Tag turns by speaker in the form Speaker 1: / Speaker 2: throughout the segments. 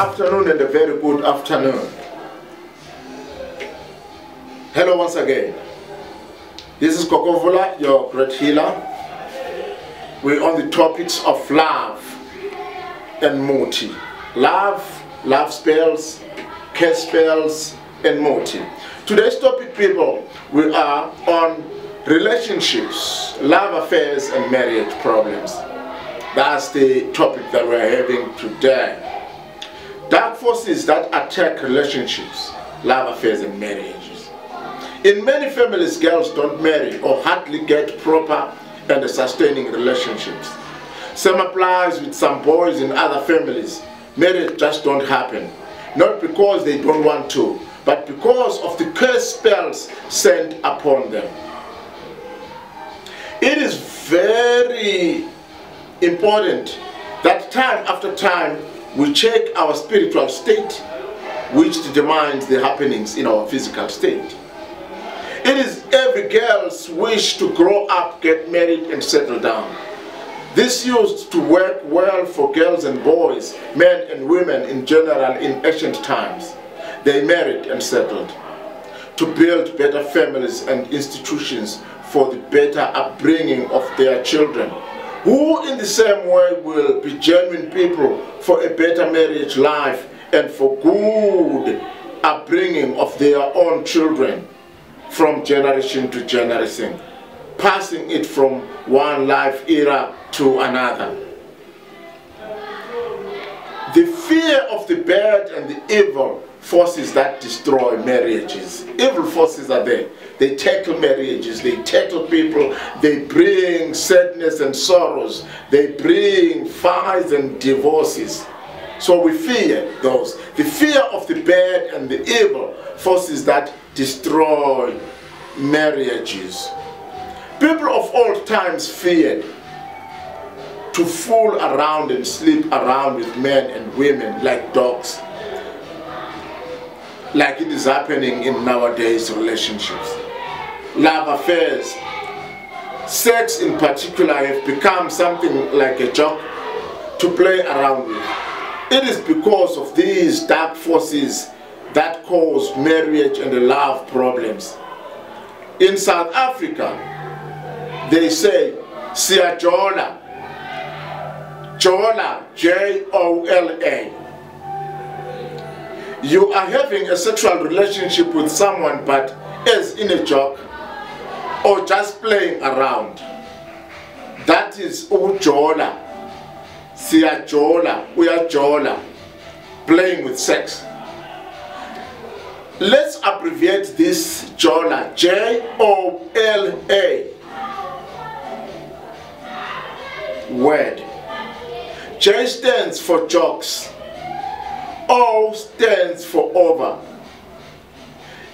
Speaker 1: afternoon and a very good afternoon. Hello once again. This is Kokovula, your great healer. We're on the topics of love and muti. Love spells, curse spells, and muti. Today's topic, people, we are on relationships, love affairs, and marriage problems. That's the topic that we're having today. Dark forces that attack relationships, love affairs, and marriages. In many families, girls don't marry or hardly get proper and sustaining relationships. Same applies with some boys in other families. Marriage just don't happen. Not because they don't want to, but because of the curse spells sent upon them. It is very important that time after time we check our spiritual state, which determines the happenings in our physical state. It is every girl's wish to grow up, get married, and settle down. This used to work well for girls and boys, men and women in general in ancient times. They married and settled to build better families and institutions for the better upbringing of their children, who in the same way will be genuine people for a better marriage life and for good upbringing of their own children from generation to generation, passing it from one life era to another. The fear of the bad and the evil forces that destroy marriages. Evil forces are there. They tackle marriages, they tackle people, they bring sadness and sorrows, they bring fights and divorces. So we fear those. The fear of the bad and the evil forces that destroy marriages. People of all times feared to fool around and sleep around with men and women like dogs, like it is happening in nowadays relationships. Love affairs, sex in particular, have become something like a joke to play around with. It is because of these dark forces that cause marriage and love problems. In South Africa, they say, siyajola, jola, J-O-L-A. You are having a sexual relationship with someone, but as in a joke or just playing around. That is ujola, siyajola, uyajola, playing with sex. Let's abbreviate this jola, J-O-L-A word. J stands for jokes, O stands for over,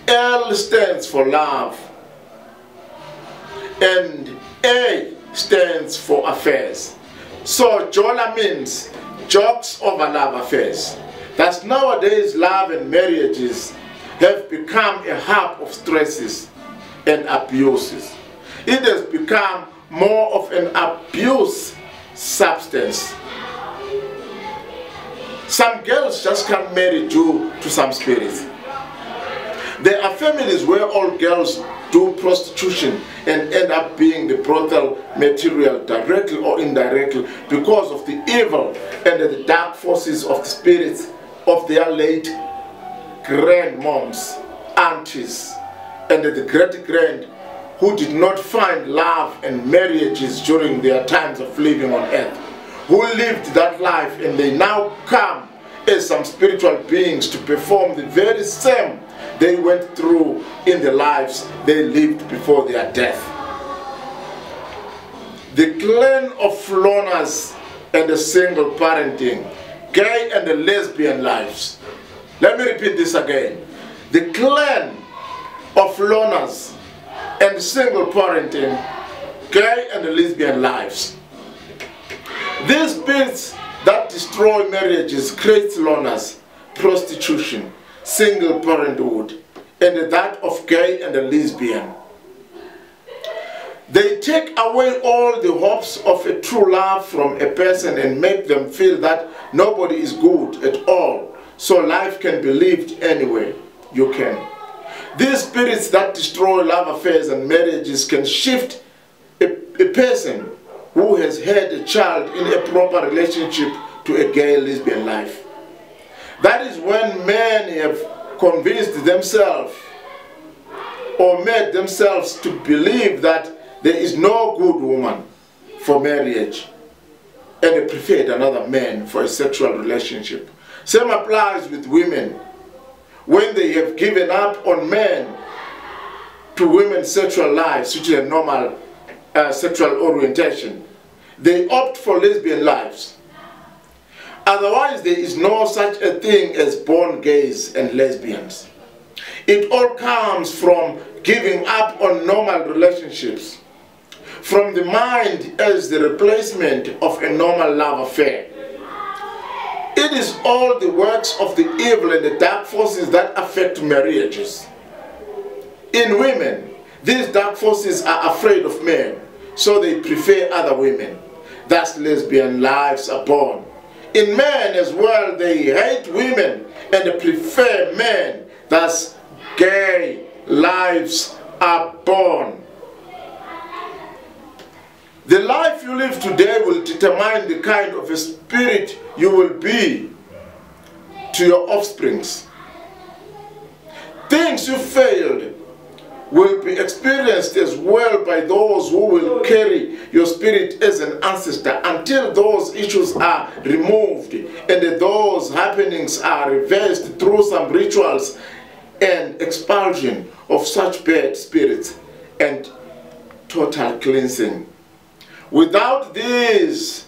Speaker 1: L stands for love, and A stands for affairs. So jola means jokes over love affairs. Thus nowadays love and marriages have become a hub of stresses and abuses. It has become more of an abuse substance. Some girls just can't marry due to some spirits. There are families where all girls do prostitution and end up being the brothel material directly or indirectly because of the evil and the dark forces of the spirits of their late grandmoms, aunties, and the great-grand who did not find love and marriages during their times of living on earth, who lived that life and they now come as some spiritual beings to perform the very same they went through in the lives they lived before their death. The clan of loners and the single parenting, gay and the lesbian lives. Let me repeat this again. The clan of loners and single parenting, gay and the lesbian lives. These spirits that destroy marriages create loners, prostitution, single parenthood, and that of gay and the lesbian. They take away all the hopes of a true love from a person and make them feel that nobody is good at all so life can be lived anywhere you can. These spirits that destroy love affairs and marriages can shift a person who has had a child in a proper relationship to a gay lesbian life. That is when men have convinced themselves or made themselves to believe that there is no good woman for marriage and they preferred another man for a sexual relationship. Same applies with women. When they have given up on men to women's sexual lives, which is a normal sexual orientation, they opt for lesbian lives. Otherwise, there is no such a thing as born gays and lesbians. It all comes from giving up on normal relationships, from the mind as the replacement of a normal love affair. It is all the works of the evil and the dark forces that affect marriages. In women, these dark forces are afraid of men, so they prefer other women. Thus lesbian lives are born. In men as well, they hate women and they prefer men. Thus gay lives are born. The life you live today will determine the kind of a spirit you will be to your offsprings. Things you failed will be experienced as well by those who will carry your spirit as an ancestor until those issues are removed and those happenings are reversed through some rituals and expulsion of such bad spirits and total cleansing. Without these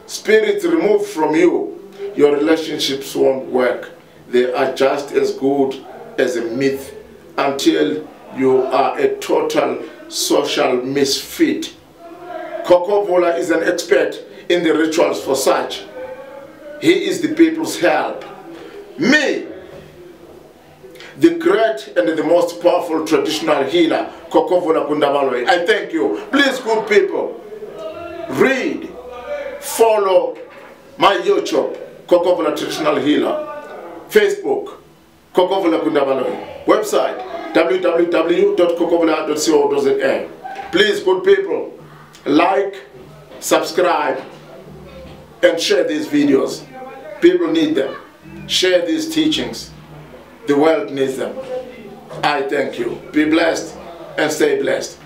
Speaker 1: spirits removed from you, your relationships won't work. They are just as good as a myth until you are a total social misfit. Kokovola is an expert in the rituals for such. He is the people's help. Me, the great and the most powerful traditional healer, Kokovola Kundabaloi, I thank you. Please, good people, read, follow my YouTube, Kokovola Traditional Healer, Facebook, Kokovola Kundabaloi, website, www.kokovola.co.za. Please, good people, like, subscribe, and share these videos. People need them. Share these teachings. The world needs them. I thank you. Be blessed and stay blessed.